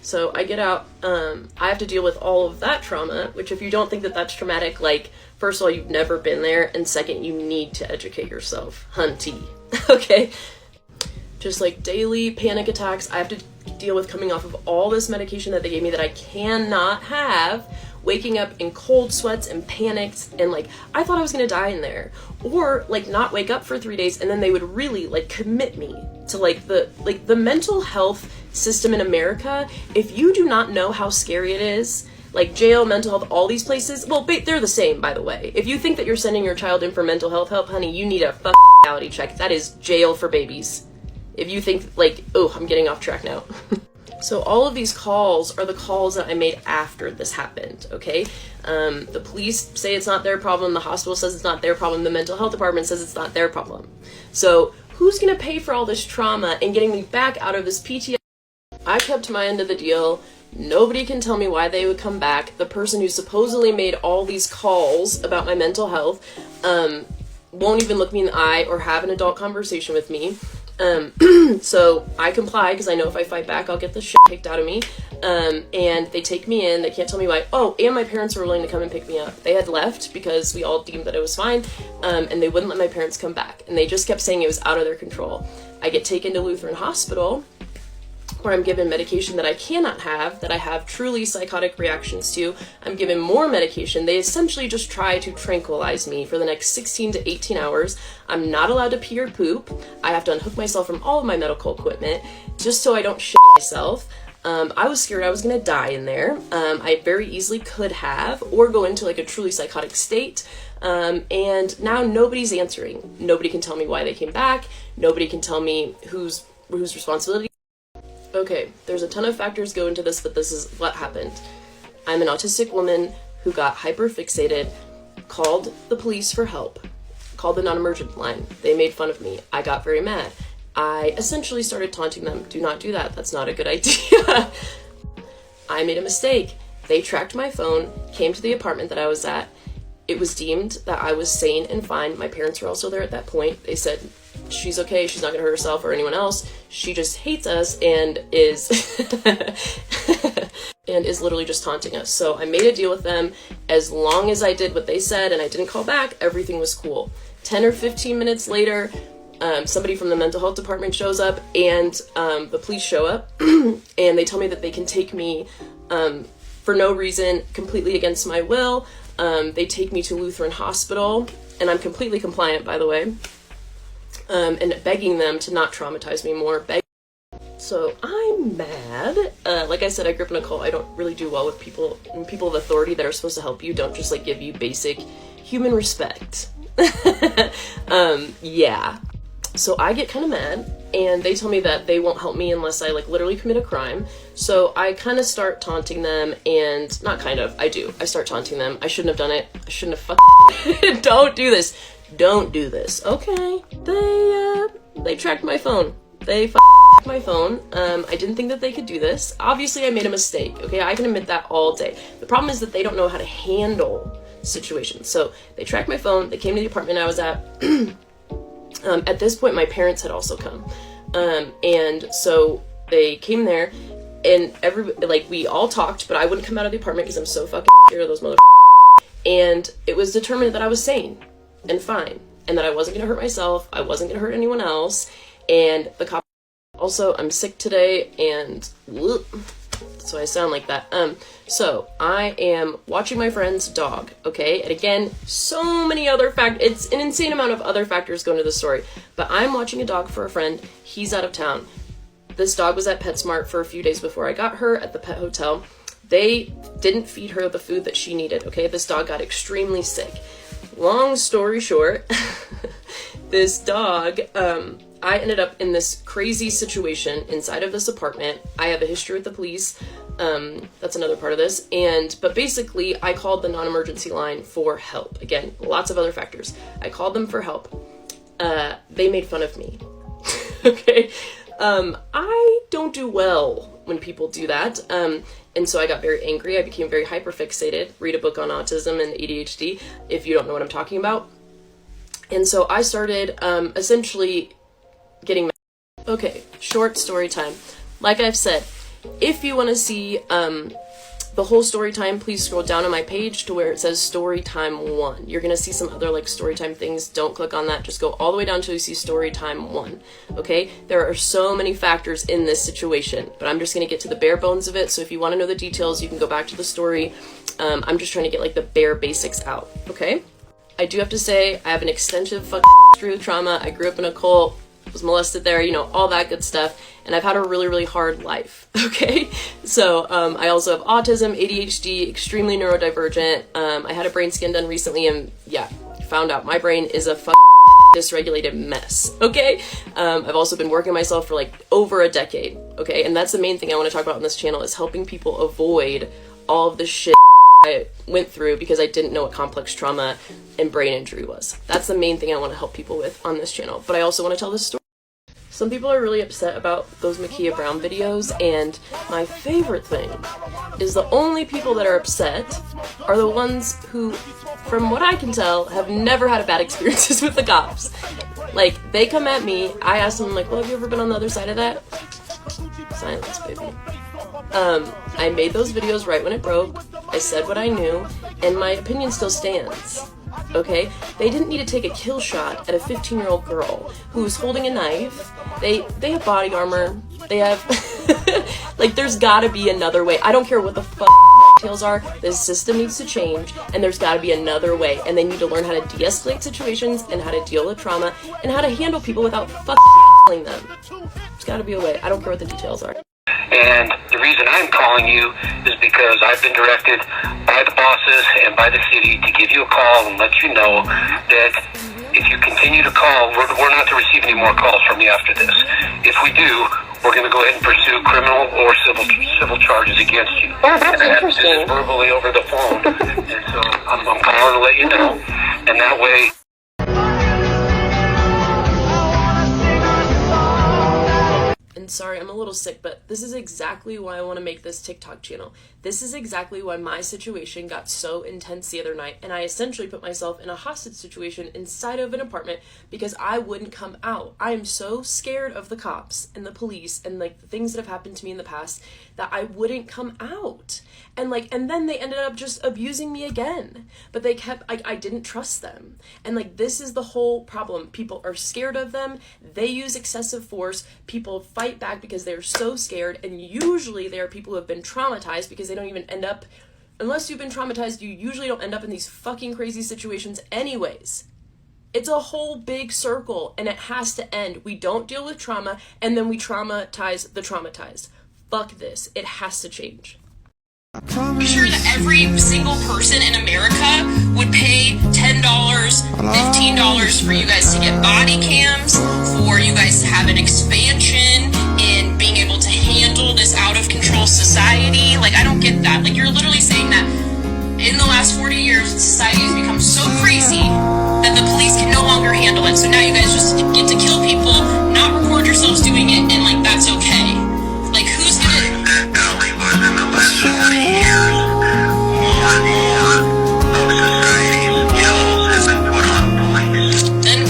So I get out, I have to deal with all of that trauma, which if you don't think that that's traumatic, like, first of all, you've never been there, and second, you need to educate yourself, hunty, okay? Just like daily panic attacks, I have to deal with coming off of all this medication that they gave me that I cannot have, waking up in cold sweats and panics, and like, I thought I was gonna die in there. Or like not wake up for 3 days, and then they would really like commit me to like the mental health system in America. If you do not know how scary it is, like jail, mental health, all these places, well, they're the same, by the way. If you think that you're sending your child in for mental health help, honey, you need a reality check. That is jail for babies. If you think like, oh, I'm getting off track now. So all of these calls are the calls that I made after this happened, okay? The police say it's not their problem, the hospital says it's not their problem, the mental health department says it's not their problem. So who's gonna pay for all this trauma and getting me back out of this PTSD? I kept my end of the deal. Nobody can tell me why they would come back. The person who supposedly made all these calls about my mental health won't even look me in the eye or have an adult conversation with me. So I comply because I know if I fight back, I'll get the shit kicked out of me. And they take me in. They can't tell me why. Oh, and my parents were willing to come and pick me up. They had left because we all deemed that it was fine. And they wouldn't let my parents come back. And they just kept saying it was out of their control. I get taken to Lutheran Hospital, where I'm given medication that I cannot have, that I have truly psychotic reactions to. I'm given more medication. They essentially just try to tranquilize me for the next 16 to 18 hours. I'm not allowed to pee or poop. I have to unhook myself from all of my medical equipment just so I don't shit myself. I was scared I was gonna die in there. I very easily could have, or go into like a truly psychotic state. And now nobody's answering. Nobody can tell me why they came back. Nobody can tell me whose responsibility. Okay, there's a ton of factors go into this, but this is what happened. I'm an autistic woman who got hyperfixated, called the police for help, called the non-emergent line. They made fun of me. I got very mad. I essentially started taunting them. Do not do that. That's not a good idea. I made a mistake. They tracked my phone, came to the apartment that I was at. It was deemed that I was sane and fine. My parents were also there at that point. They said, she's okay, she's not gonna hurt herself or anyone else. She just hates us and is and is literally just taunting us. So I made a deal with them. As long as I did what they said and I didn't call back, everything was cool. 10 or 15 minutes later, somebody from the mental health department shows up, and the police show up and they tell me that they can take me for no reason, completely against my will. They take me to Lutheran Hospital, and I'm completely compliant, by the way. And begging them to not traumatize me more. So I'm mad. Like I said, I grew up in a cult. I don't really do well with people of authority that are supposed to help you. Don't just like give you basic human respect. Yeah. So I get kind of mad, and they tell me that they won't help me unless I like literally commit a crime. So I kind of start taunting them, and not kind of, I do. I start taunting them. I shouldn't have done it. I shouldn't have don't do this. Don't do this. Okay. They tracked my phone. They my phone. I didn't think that they could do this. Obviously, I made a mistake. Okay, I can admit that all day. The problem is that they don't know how to handle situations. So they tracked my phone. They came to the apartment I was at. At this point, my parents had also come. And so they came there, and we all talked, but I wouldn't come out of the apartment because I'm so fucking scared of those motherfuckers. And it was determined that I was sane and fine, and that I wasn't gonna hurt myself, I wasn't gonna hurt anyone else, and the cop. Also, I'm sick today, and so I sound like that. So I am watching my friend's dog, okay? And again, so many other it's an insane amount of other factors go into the story, but I'm watching a dog for a friend. He's out of town. This dog was at PetSmart for a few days before I got her at the pet hotel. They didn't feed her the food that she needed, okay? This dog got extremely sick. Long story short, this dog, I ended up in this crazy situation inside of this apartment. I have a history with the police. That's another part of this. But basically, I called the non-emergency line for help. Again, lots of other factors. I called them for help. They made fun of me. Okay? I don't do well when people do that. And so I got very angry. I became very hyperfixated. Read a book on autism and ADHD if you don't know what I'm talking about. And so I started essentially getting mad. Okay, short story time. Like I've said, If you want to see the whole story time, please scroll down on my page to where it says story time 1. You're gonna see some other like story time things. Don't click on that, just go all the way down until you see story time 1. Okay, there are so many factors in this situation, but I'm just gonna get to the bare bones of it. So if you want to know the details, you can go back to the story. I'm just trying to get like the bare basics out. Okay, I do have to say I have an extensive history with trauma. I grew up in a cult, was molested there, you know, all that good stuff, and I've had a really, really hard life. Okay, so I also have autism, ADHD, extremely neurodivergent. I had a brain scan done recently, and yeah, found out my brain is a dysregulated mess. Okay, I've also been working myself for like over a decade. Okay, and that's the main thing I want to talk about on this channel, is helping people avoid all of the shit I went through because I didn't know what complex trauma and brain injury was. That's the main thing I want to help people with on this channel. But I also want to tell this story. Some people are really upset about those Ma'Khia Brown videos, and my favorite thing is the only people that are upset are the ones who, from what I can tell, have never had bad experiences with the cops. Like, they come at me, I ask them, like, well, have you ever been on the other side of that? Silence, baby. I made those videos right when it broke, I said what I knew, and my opinion still stands. Okay? They didn't need to take a kill shot at a 15-year-old girl who's holding a knife. They have body armor. They have like, there's gotta be another way. I don't care what the details are. This system needs to change, and there's gotta be another way. And they need to learn how to de-escalate situations and how to deal with trauma and how to handle people without killing them. There's gotta be a way. I don't care what the details are. And the reason I'm calling you is because I've been directed by the bosses and by the city to give you a call and let you know that if you continue to call, we're not to receive any more calls from you after this. If we do, we're going to go ahead and pursue criminal or civil charges against you. Oh, that's and interesting. I have to do this verbally over the phone. And so I'm calling to let you know. And that way... And sorry, I'm a little sick, but this is exactly why I want to make this TikTok channel. This is exactly why my situation got so intense the other night, and I essentially put myself in a hostage situation inside of an apartment because I wouldn't come out. I am so scared of the cops and the police and like the things that have happened to me in the past that I wouldn't come out. And then they ended up just abusing me again. But they kept, I didn't trust them. And like, this is the whole problem. People are scared of them. They use excessive force. People fight back because they're so scared. And usually they are people who have been traumatized because they don't even end up, unless you've been traumatized, you usually don't end up in these fucking crazy situations anyways. It's a whole big circle, and it has to end. We don't deal with trauma, and then we traumatize the traumatized. Fuck this. It has to change. Be sure that every single person in America would pay $10, $15 for you guys to get body cams, for you guys to have an expansion in being able to handle this out of control society. Like, I don't get that. Like, you're literally saying that in the last 40 years, society has become so crazy that the police can no longer handle it. So now you guys just get to kill people, not record yourselves doing it, and like, that's okay. Like, who's gonna... in the last 40 years, more and more of society's ills have been put on police. Then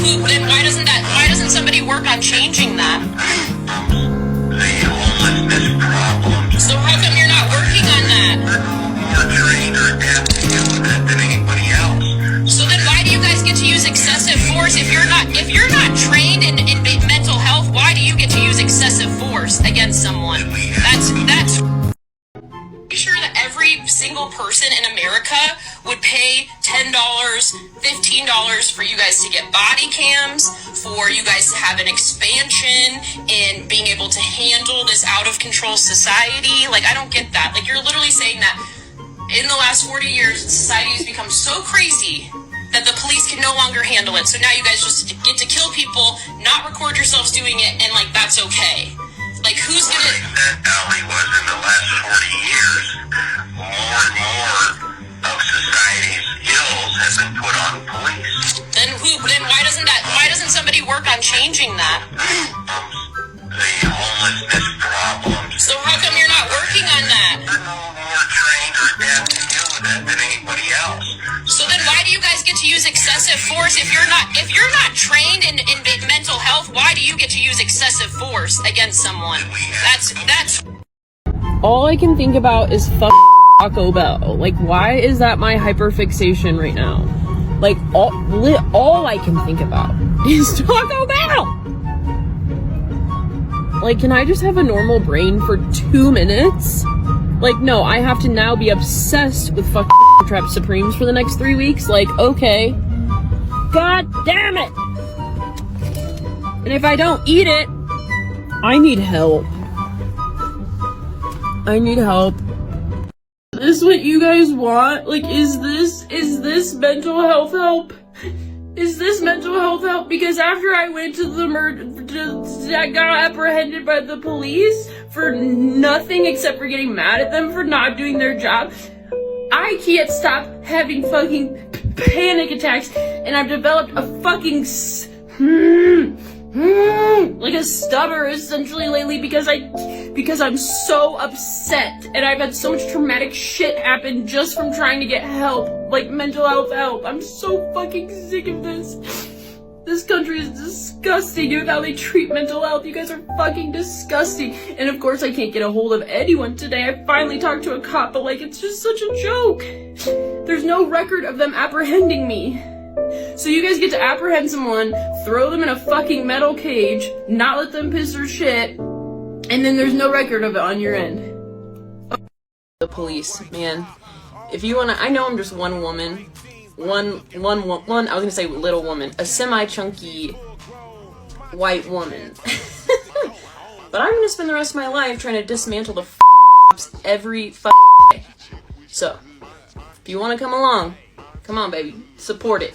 why doesn't somebody work on changing that? The homelessness problem. So how come you're not working on that? More trained or adept to deal with that than anybody else. So then why do you guys get to use excessive force if you're not trained in mental health? Why do you get to use excessive force against someone? That's Be sure that every single person in America would pay $10, $15 for you guys to get body cams, for you guys to have an expansion in being able to handle this out of control society. Like, I don't get that. Like, you're literally saying that in the last 40 years, society has become so crazy that the police can no longer handle it. So now you guys just get to kill people, not record yourselves doing it, and like, that's okay. Like, who's gonna... That alley was in the last 40 years, more and more of society's ills have been put on police. Then why doesn't somebody work on changing that? The homelessness problem. So how come you're not working on that? They're no more trained or adept to deal with that than anybody else. So then why do you guys get to use excessive force if you're not trained in mental health? Why do you get to use excessive force against someone? That's all I can think about is fuck Taco Bell. Like, why is that my hyperfixation right now? Like, all I can think about is Taco Bell! Like, can I just have a normal brain for 2 minutes? Like, no, I have to now be obsessed with fucking Trap Supremes for the next 3 weeks? Like, okay. God damn it! And if I don't eat it, I need help. I need help. Is this what you guys want? Like, is this mental health help? Is this mental health help? Because after I went to the I got apprehended by the police for nothing except for getting mad at them for not doing their job, I can't stop having fucking panic attacks, and I've developed a fucking like a stutter essentially lately because I'm so upset, and I've had so much traumatic shit happen just from trying to get help, like mental health help. I'm so fucking sick of this. This country is disgusting with how they treat mental health. You guys are fucking disgusting. And of course I can't get a hold of anyone today. I finally talked to a cop, but like, it's just such a joke. There's no record of them apprehending me. So you guys get to apprehend someone, throw them in a fucking metal cage, not let them piss or shit, and then there's no record of it on your end. The police, man. If you wanna, I know I'm just one woman. One, I was gonna say little woman. A semi-chunky white woman. But I'm gonna spend the rest of my life trying to dismantle the cops every day. So, if you wanna come along, come on, baby. Support it.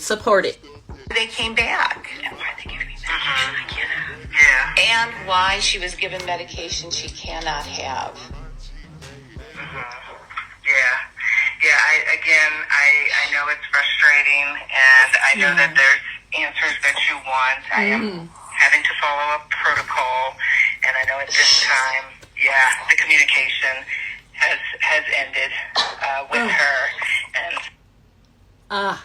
They came back. And why they giving me medication I can't have. Yeah. And why she was given medication she cannot have. Yeah, I know it's frustrating, and I know that there's answers that you want. I am having to follow up protocol, and I know at this time, the communication has ended with her, and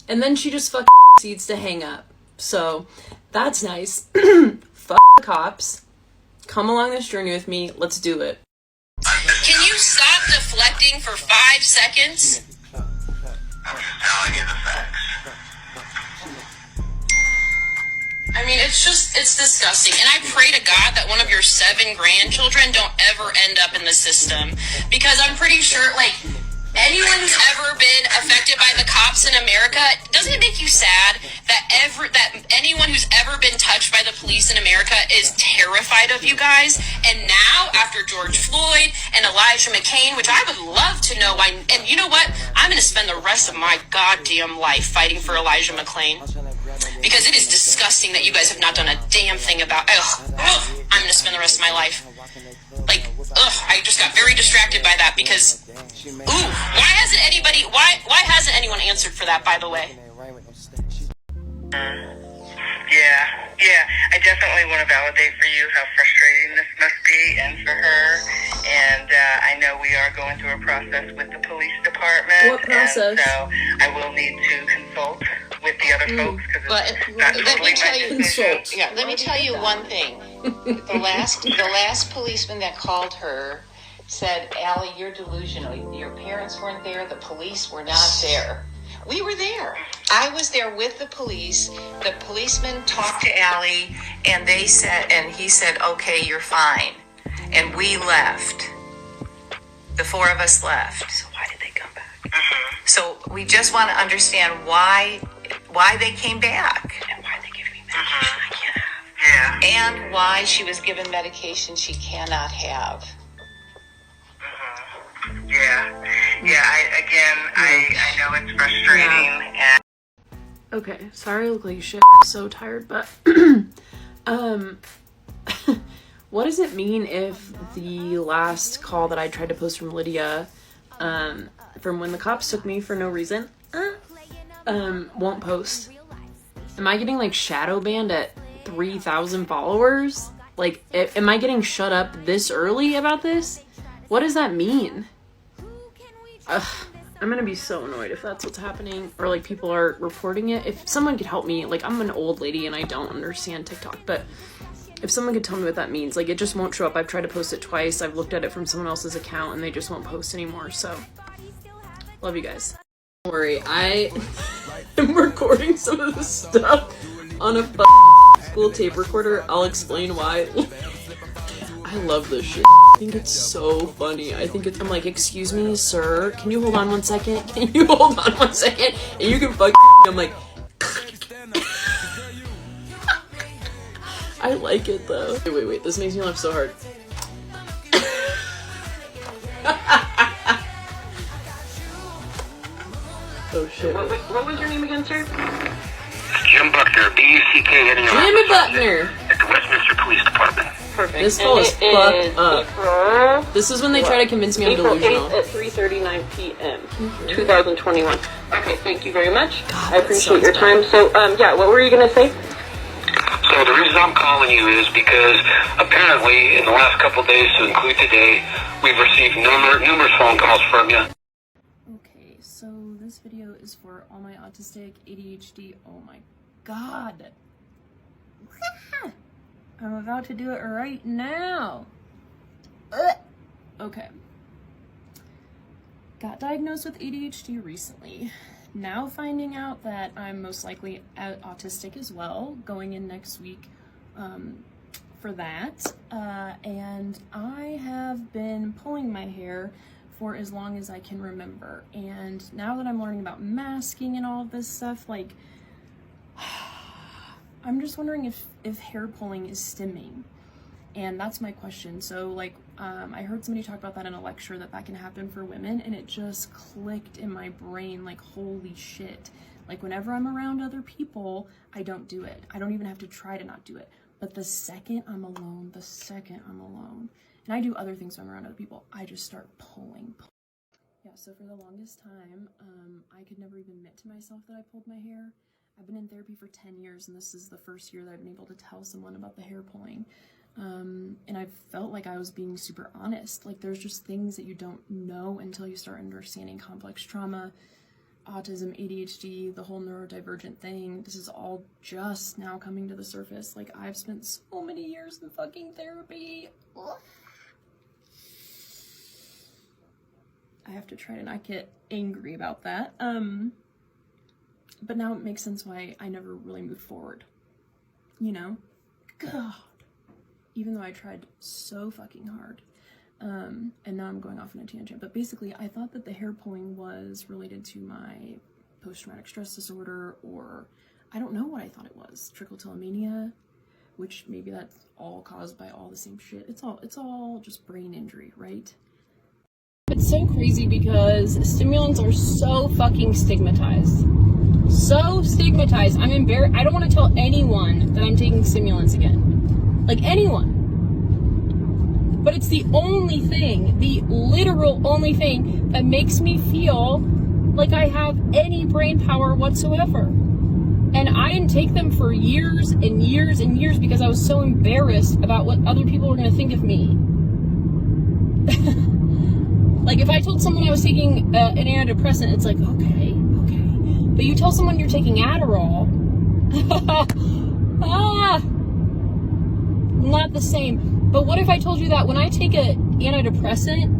and then she just fucking proceeds to hang up. So, that's nice. Fuck the cops. Come along this journey with me. Let's do it. Can you stop deflecting for 5 seconds? I'm just telling you the facts. I mean, it's disgusting. And I pray to God that one of your 7 grandchildren don't ever end up in the system. Because I'm pretty sure, like, anyone who's ever been affected by the cops in America, doesn't it make you sad that anyone who's ever been touched by the police in America is terrified of you guys? And now, after George Floyd and Elijah McClain, which I would love to know why, and you know what? I'm going to spend the rest of my goddamn life fighting for Elijah McClain. Because it is disgusting that you guys have not done a damn thing about, I'm going to spend the rest of my life. Like, I just got very distracted by that because, why hasn't anyone answered for that, by the way? Yeah, I definitely want to validate for you how frustrating this must be, and for her, and I know we are going through a process with the police department. What process? And so I will need to consult with the other folks, because it's not Let totally me tell my you. decision. Yeah, let me tell you one thing. The last policeman that called her said, "Allie, you're delusional. Your parents weren't there. The police were not there." We were there. I was there with the police. The policeman talked to Allie, and he said, "Okay, you're fine." And we left. The 4 of us left. So why did they come back? So we just want to understand why they came back. And why they giving me medication I can't have. Yeah. And why she was given medication she cannot have. I know it's frustrating, and Okay, sorry I look like shit. I'm so tired, but what does it mean if the last call that I tried to post from Lydia, from when the cops took me for no reason, won't post? Am I getting like shadow banned at 3,000 followers? Like, am I getting shut up this early about this? What does that mean? I'm gonna be so annoyed if that's what's happening, or like people are reporting it. If someone could help me, like I'm an old lady and I don't understand TikTok, but If someone could tell me what that means, like it just won't show up. I've tried to post it twice. I've looked at it from someone else's account and they just won't post anymore. So, love you guys. Don't worry, I am recording some of this stuff on a school tape recorder. I'll explain why. I love this shit. I think it's so funny. I'm like, excuse me, sir, can you hold on 1 second? Can you hold on 1 second? And you can fuck. I'm like, I like it though. Wait, this makes me laugh so hard. Oh shit. What was your name again, sir? Jim Buckner, B-U-C-K-N-E-R. Jimmy Buckner! At the Westminster Police Department. Perfect. This fool is fucked up. April, This is when they try to convince me I'm April delusional. 8th at 3:39 p.m. 2021. Okay, thank you very much. God, I that appreciate sounds your time. bad. So, yeah, what were you gonna say? So the reason I'm calling you is because apparently in the last couple of days, to include today, we've received numerous phone calls from you. Okay, so this video is for all my autistic ADHD. Oh my god. I'm about to do it right now. Okay. Got diagnosed with ADHD recently. Now finding out that I'm most likely autistic as well, going in next week for that. And I have been pulling my hair for as long as I can remember. And now that I'm learning about masking and all of this stuff, like, I'm just wondering if hair pulling is stimming. And that's my question. So, like, I heard somebody talk about that in a lecture, that can happen for women, and it just clicked in my brain, like, holy shit. Like, whenever I'm around other people, I don't do it. I don't even have to try to not do it. But the second I'm alone, and I do other things when I'm around other people, I just start pulling. Yeah, so for the longest time, I could never even admit to myself that I pulled my hair. I've been in therapy for 10 years, and this is the first year that I've been able to tell someone about the hair pulling. And I felt like I was being super honest. Like, there's just things that you don't know until you start understanding complex trauma, autism, ADHD, the whole neurodivergent thing. This is all just now coming to the surface. Like, I've spent so many years in fucking therapy. I have to try to not get angry about that. But now it makes sense why I never really moved forward. You know? God. Even though I tried so fucking hard. And now I'm going off on a tangent. But basically, I thought that the hair pulling was related to my post-traumatic stress disorder, or I don't know what I thought it was. Trichotillomania, which maybe that's all caused by all the same shit. It's all just brain injury, right? It's so crazy because stimulants are so fucking stigmatized. So stigmatized. I'm embarrassed. I don't want to tell anyone that I'm taking stimulants again. Like, anyone. But it's the only thing, the literal only thing that makes me feel like I have any brain power whatsoever. And I didn't take them for years and years and years because I was so embarrassed about what other people were going to think of me. Like, if I told someone I was taking an antidepressant, it's like, okay. But you tell someone you're taking Adderall, not the same. But what if I told you that when I take an antidepressant,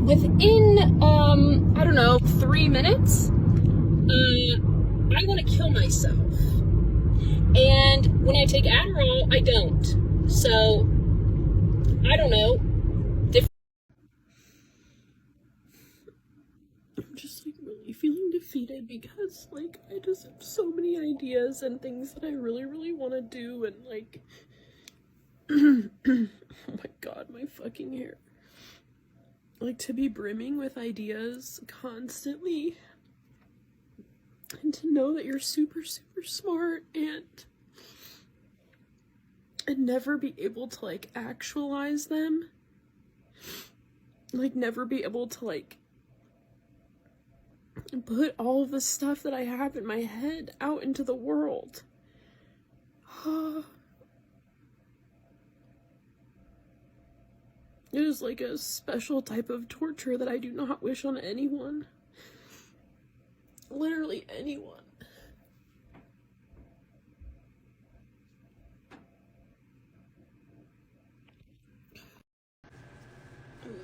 within, I don't know, 3 minutes, I want to kill myself. And when I take Adderall, I don't. So, I don't know. I'm just, like, really feeling defeated because, like, I just have so many ideas and things that I really, really want to do, and, like, oh my god, my fucking hair. Like, to be brimming with ideas constantly, and to know that you're super, super smart, and never be able to, like, actualize them. Like, never be able to, like, put all of the stuff that I have in my head out into the world. It is like a special type of torture that I do not wish on anyone. Literally anyone.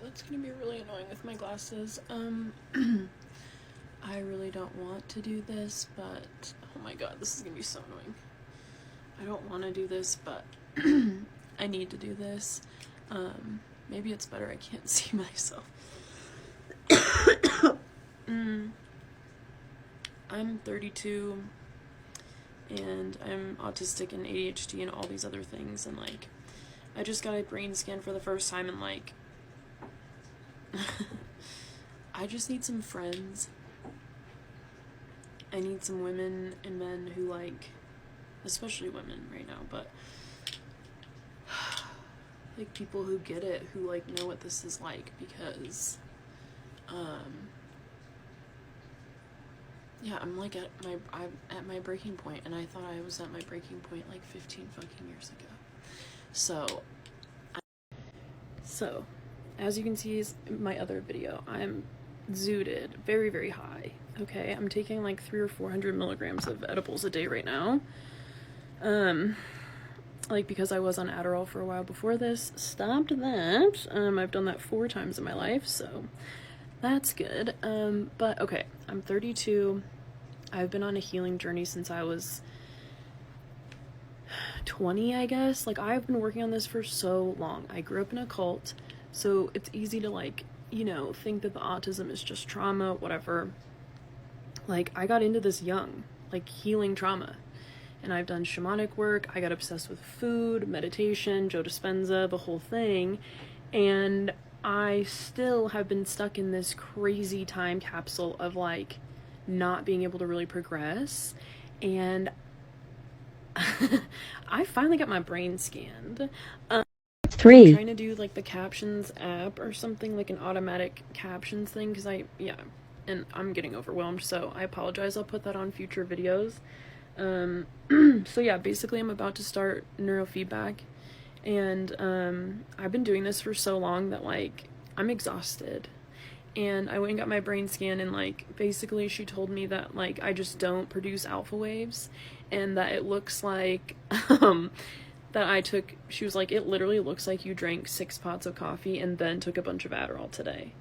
that's gonna be really annoying with my glasses. I really don't want to do this, but oh my god, this is gonna be so annoying. I don't want to do this, but I need to do this. Maybe it's better I can't see myself. I'm 32 and I'm autistic and ADHD and all these other things, and like I just got a brain scan for the first time, and like I just need some friends. I need some women and men who like, especially women right now, but like people who get it, who like know what this is like, because yeah, I'm like I'm at my breaking point, and I thought I was at my breaking point like 15 fucking years ago. So as you can see in my other video, I'm zooted very, very high. Okay, I'm taking like 300 or 400 milligrams of edibles a day right now. Like because I was on Adderall for a while before this. Stopped that. I've done that 4 times in my life, so that's good. But okay, I'm 32. I've been on a healing journey since I was 20, I guess. Like, I've been working on this for so long. I grew up in a cult, so it's easy to, like, you know, think that the autism is just trauma, whatever. Like, I got into this young, like, healing trauma. And I've done shamanic work. I got obsessed with food, meditation, Joe Dispenza, the whole thing. And I still have been stuck in this crazy time capsule of, like, not being able to really progress. And I finally got my brain scanned. 3. I'm trying to do like the captions app or something, like an automatic captions thing, because and I'm getting overwhelmed, so I apologize. I'll put that on future videos. So yeah, basically I'm about to start neurofeedback, and I've been doing this for so long that like I'm exhausted. And I went and got my brain scan, and like basically she told me that like I just don't produce alpha waves, and that it looks like she was like, it literally looks like you drank 6 pots of coffee and then took a bunch of Adderall today.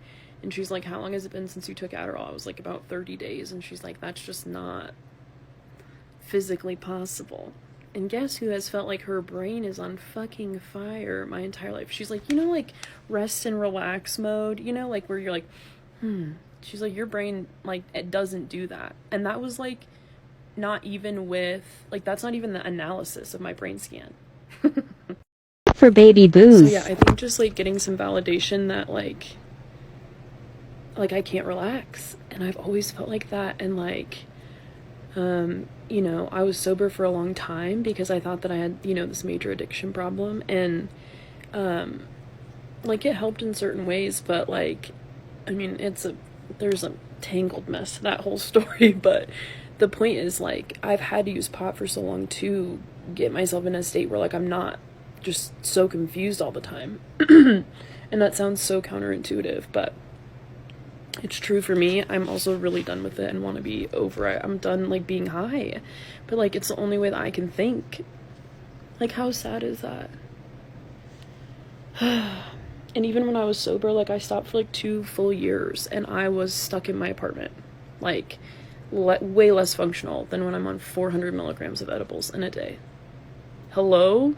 And she's like, how long has it been since you took Adderall? I was like, about 30 days. And she's like, that's just not physically possible. And guess who has felt like her brain is on fucking fire my entire life? She's like, you know, like rest and relax mode, you know, like where you're like, She's like, your brain, like, it doesn't do that. And that was like not even with, like, that's not even the analysis of my brain scan. For baby booze. So yeah, I think just like getting some validation that like I can't relax, and I've always felt like that. And like you know, I was sober for a long time because I thought that I had, you know, this major addiction problem, and like it helped in certain ways, but like I mean, there's a tangled mess to that whole story. But the point is, like, I've had to use pot for so long to get myself in a state where like I'm not just so confused all the time. And that sounds so counterintuitive, but it's true for me. I'm also really done with it and want to be over it. I'm done like being high, but like it's the only way that I can think. Like, how sad is that? And even when I was sober, like I stopped for like 2 full years, and I was stuck in my apartment, like way less functional than when I'm on 400 milligrams of edibles in a day. Hello?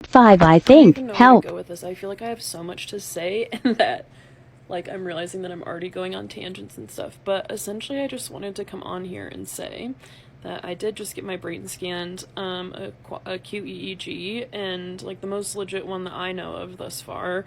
5, I think. I don't know Help. where to go with this. I feel like I have so much to say, and that like I'm realizing that I'm already going on tangents and stuff. But essentially I just wanted to come on here and say that I did just get my brain scanned, a QEEG, and like the most legit one that I know of thus far.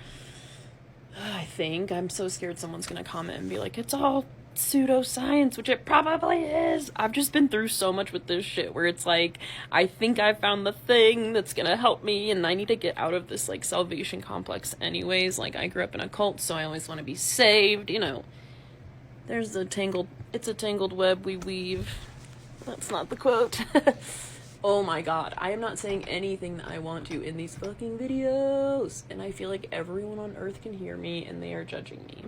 I think I'm so scared someone's gonna comment and be like, it's all pseudoscience, which it probably is. I've just been through so much with this shit where it's like, I think I found the thing that's gonna help me, and I need to get out of this like salvation complex anyways. Like, I grew up in a cult, so I always want to be saved, you know. It's a tangled web we weave. That's not the quote. Oh my god, I am not saying anything that I want to in these fucking videos, and I feel like everyone on earth can hear me and they are judging me.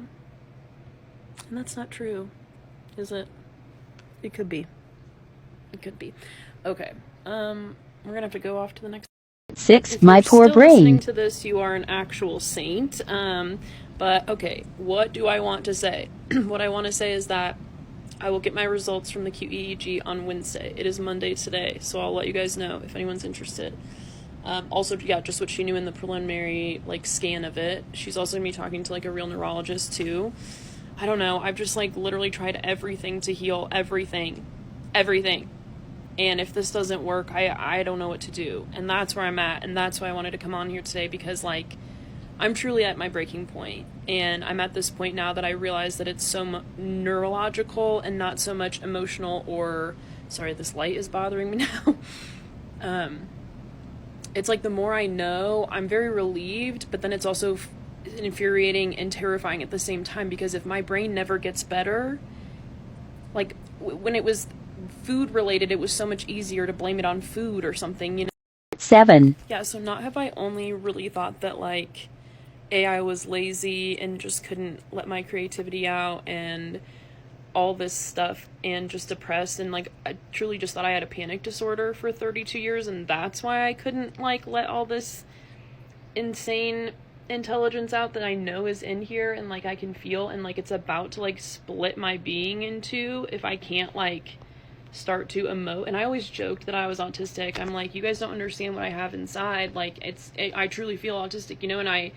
And that's not true, is it? It could be. It could be. Okay, we're gonna have to go off to the next. 6, If my you're poor still listening brain. to this, you are an actual saint. But okay, what do I want to say? What I want to say is that I will get my results from the QEEG on Wednesday. It is Monday today, so I'll let you guys know if anyone's interested. Also, yeah, just what she knew in the preliminary, like, scan of it. She's also gonna be talking to, like, a real neurologist, too. I don't know, I've just, like, literally tried everything to heal everything. And if this doesn't work, I don't know what to do. And that's where I'm at, and that's why I wanted to come on here today, because, like, I'm truly at my breaking point. And I'm at this point now that I realize that it's so neurological and not so much emotional or... Sorry, this light is bothering me now. It's like the more I know, I'm very relieved, but then it's also infuriating and terrifying at the same time, because if my brain never gets better, like when it was food related, it was so much easier to blame it on food or something, you know? 7. Yeah, so not have I only really thought that, like, I was lazy and just couldn't let my creativity out and all this stuff, and just depressed, and like I truly just thought I had a panic disorder for 32 years, and that's why I couldn't like let all this insane intelligence out that I know is in here and like I can feel, and like it's about to like split my being in two if I can't like start to emote. And I always joked that I was autistic. I'm like, you guys don't understand what I have inside. Like I truly feel autistic, you know. And I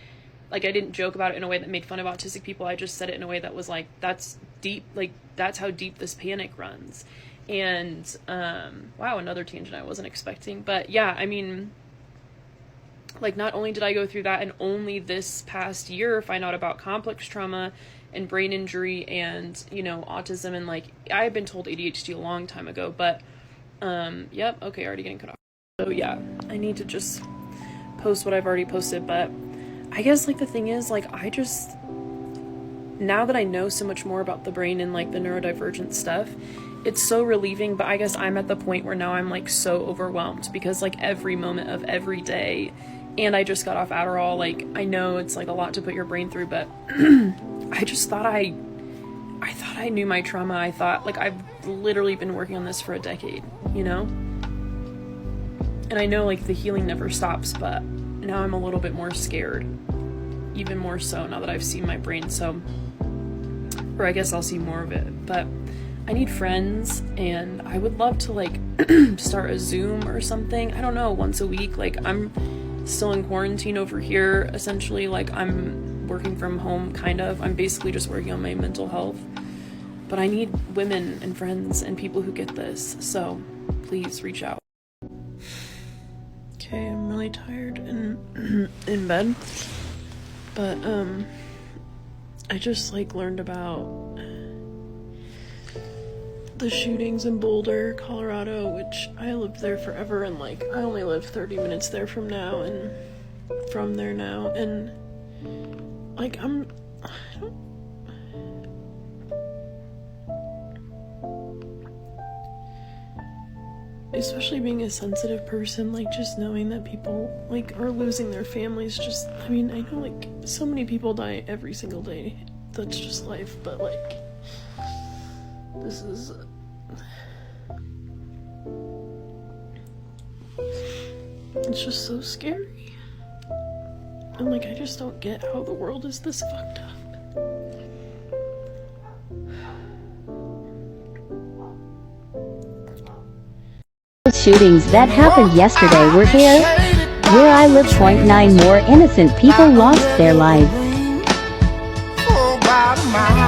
didn't joke about it in a way that made fun of autistic people. I just said it in a way that was like, that's deep, like that's how deep this panic runs. And wow, another tangent I wasn't expecting. But yeah, I mean, like not only did I go through that, and only this past year find out about complex trauma and brain injury and, you know, autism, and like I had been told ADHD a long time ago, but yep, okay, already getting cut off. So yeah, I need to just post what I've already posted. But I guess like the thing is, like I just, now that I know so much more about the brain and like the neurodivergent stuff, it's so relieving. But I guess I'm at the point where now I'm like so overwhelmed, because like every moment of every day, and I just got off Adderall, like I know it's like a lot to put your brain through, but I just thought I thought I knew my trauma. I thought like I've literally been working on this for a decade, you know? And I know like the healing never stops, but now I'm a little bit more scared, even more so now that I've seen my brain. So, or I guess I'll see more of it, but I need friends, and I would love to like start a Zoom or something, I don't know, once a week. Like I'm still in quarantine over here, essentially, like I'm working from home, kind of. I'm basically just working on my mental health, but I need women and friends and people who get this, so please reach out. Okay, I'm really tired and in bed, but I just like learned about the shootings in Boulder, Colorado, which I lived there forever, and like I only live 30 minutes there from now, and from there now, and like especially being a sensitive person, like just knowing that people like are losing their families, just, I mean, I know like so many people die every single day, that's just life, but like this is, it's just so scary, and like I just don't get how the world is this fucked up. Shootings that happened yesterday were here. Where I live, 0.9 more innocent people lost their lives.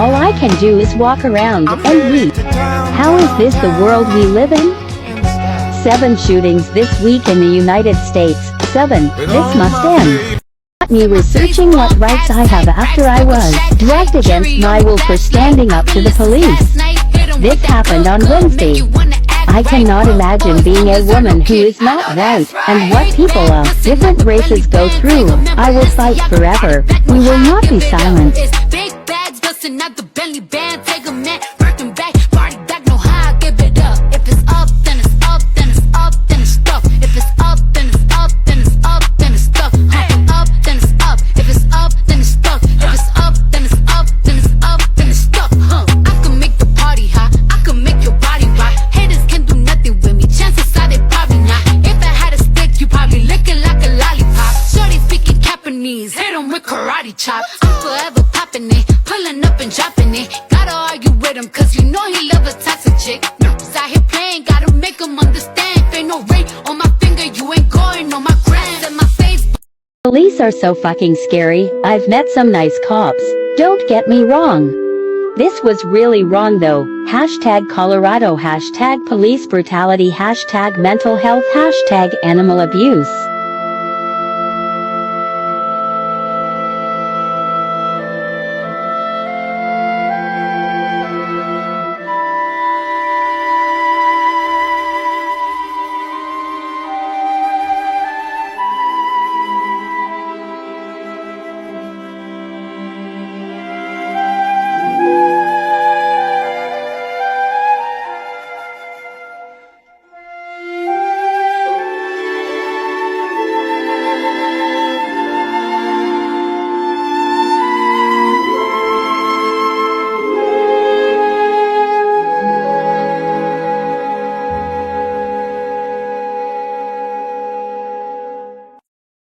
All I can do is walk around and weep. How is this the world we live in? 7 shootings this week in the United States. 7. This must end. Me researching what rights I have after I was dragged against my will for standing up to the police. This happened on Wednesday. I cannot imagine being a woman who is not white, and what people of different races go through. I will fight forever. We will not be silent. Big bags busting out the belly band, take a man, working back, party back, know how I give it up. If it's up, then it's up, then it's up, then it's stuff. If it's up, then it's up, then it's up, then it's stuff. Up, then it's up. If it's up, then it's stuff. If it's up, then it's up, then it's up, then it's stuff. I can make the party hot, I can make your body rock. Haters can do nothing with me, chances are they probably not. If I had a stick, you probably lick it like a lollipop. Shorty speaking Japanese, hit 'em with karate chops. I'm forever pulling up and dropping it. Gotta argue with him, cause you know he love a toxic chick. Niggas out here playing, gotta make him understand. If ain't no ring on my finger, you ain't going on my gram. In my face. Police are so fucking scary. I've met some nice cops. Don't get me wrong. This was really wrong though. Hashtag Colorado, hashtag police brutality, hashtag mental health, hashtag animal abuse.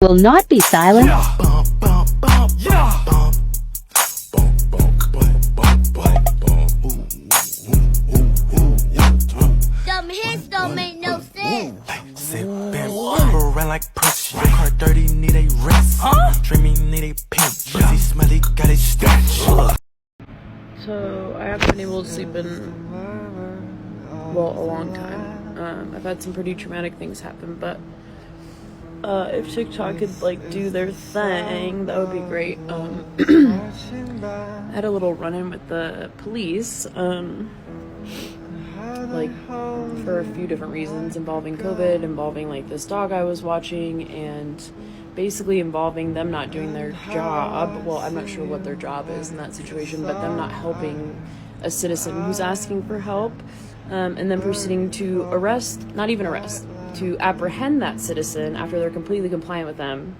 Will not be silent. Dumb hits don't make no sense. Sit back, around like Prince. Your car dirty, need a rest. Dreamy, need a pimp. Pussy smelly, got it statch. So I haven't been able to sleep in, well, a long time. I've had some pretty traumatic things happen, but if TikTok could like do their thing, that would be great. I had a little run-in with the police, like for a few different reasons, involving COVID, involving like this dog I was watching, and basically involving them not doing their job. Well, I'm not sure what their job is in that situation, but them not helping a citizen who's asking for help, and then proceeding to to apprehend that citizen after they're completely compliant with them,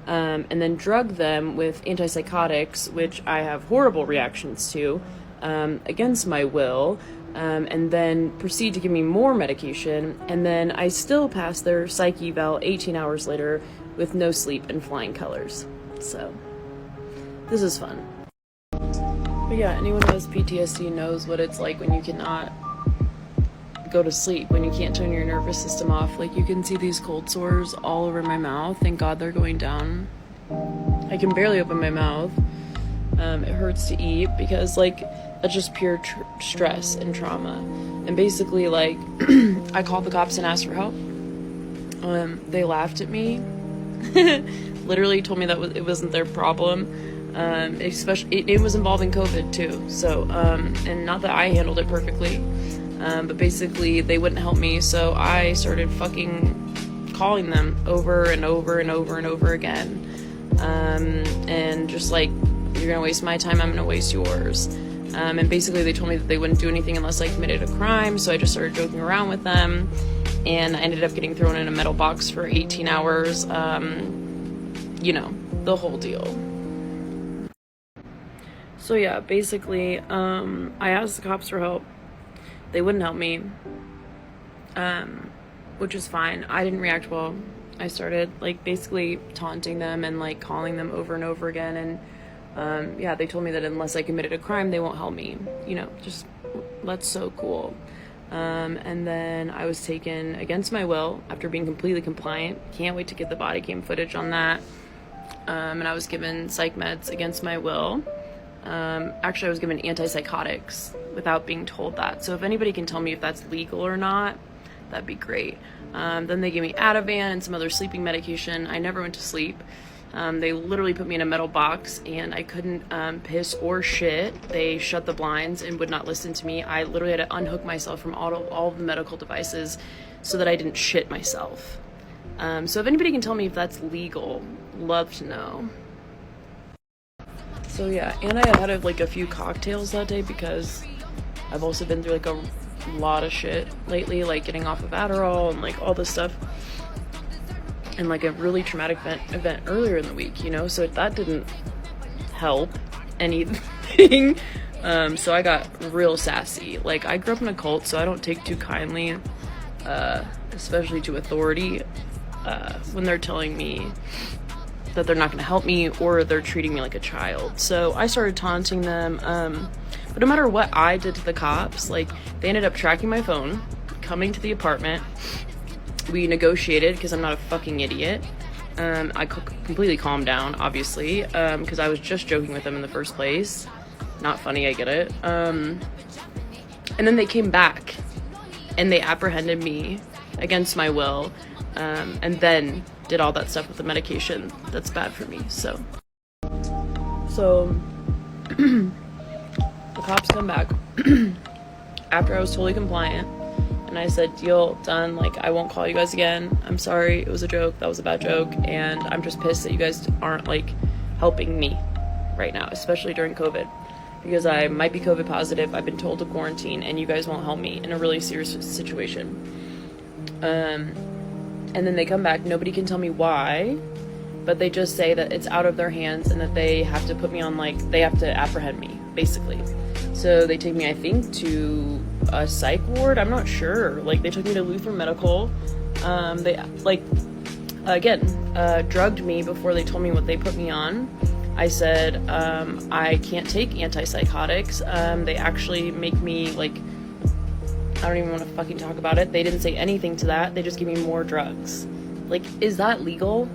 and then drug them with antipsychotics, which I have horrible reactions to, against my will, and then proceed to give me more medication, and then I still pass their psych eval 18 hours later with no sleep and flying colors. So, this is fun. But yeah, anyone who has PTSD knows what it's like when you cannot go to sleep, when you can't turn your nervous system off. Like, you can see these cold sores all over my mouth. Thank God they're going down. I can barely open my mouth. It hurts to eat because, like, that's just pure stress and trauma. And basically, like, I called the cops and asked for help. They laughed at me. Literally told me that it wasn't their problem. Especially, it was involving COVID too. So, and not that I handled it perfectly. But basically they wouldn't help me, so I started fucking calling them over and over and over and over again, and just like, you're gonna waste my time, I'm gonna waste yours, and basically they told me that they wouldn't do anything unless I committed a crime, so I just started joking around with them, and I ended up getting thrown in a metal box for 18 hours, you know, the whole deal. So yeah, basically, I asked the cops for help. They wouldn't help me, which is fine. I didn't react well. I started, like, basically taunting them and, like, calling them over and over again, and, yeah, they told me that unless I committed a crime, they won't help me. You know, just, that's so cool. And then I was taken against my will after being completely compliant. Can't wait to get the body cam footage on that. And I was given psych meds against my will. Actually, I was given antipsychotics without being told that. So if anybody can tell me if that's legal or not, that'd be great. Then they gave me Ativan and some other sleeping medication. I never went to sleep. They literally put me in a metal box and I couldn't piss or shit. They shut the blinds and would not listen to me. I literally had to unhook myself from all of the medical devices so that I didn't shit myself. So if anybody can tell me if that's legal, love to know. So yeah, and I had like a few cocktails that day because I've also been through like a lot of shit lately, like getting off of Adderall and like all this stuff, and like a really traumatic event earlier in the week, you know, so that didn't help anything. So I got real sassy. Like, I grew up in a cult, so I don't take too kindly, especially to authority, when they're telling me that they're not going to help me or they're treating me like a child. So I started taunting them. But no matter what I did to the cops, like, they ended up tracking my phone, coming to the apartment. We negotiated because I'm not a fucking idiot. I completely calmed down, obviously, because I was just joking with them in the first place. Not funny, I get it. And then they came back and they apprehended me against my will, and then did all that stuff with the medication that's bad for me. So the cops come back after I was totally compliant, and I said, deal, done, like, I won't call you guys again, I'm sorry, it was a joke, that was a bad joke, and I'm just pissed that you guys aren't, like, helping me right now, especially during COVID, because I might be COVID positive, I've been told to quarantine, and you guys won't help me in a really serious situation. And then they come back, nobody can tell me why, but they just say that it's out of their hands and that they have to put me on, like, they have to apprehend me, basically. So they take me, I think, to a psych ward, I'm not sure, like, they took me to Lutheran Medical. They, like, again, drugged me before they told me what they put me on. I said, I can't take antipsychotics. They actually make me, like, I don't even want to fucking talk about it. They didn't say anything to that. They just gave me more drugs. Like, is that legal?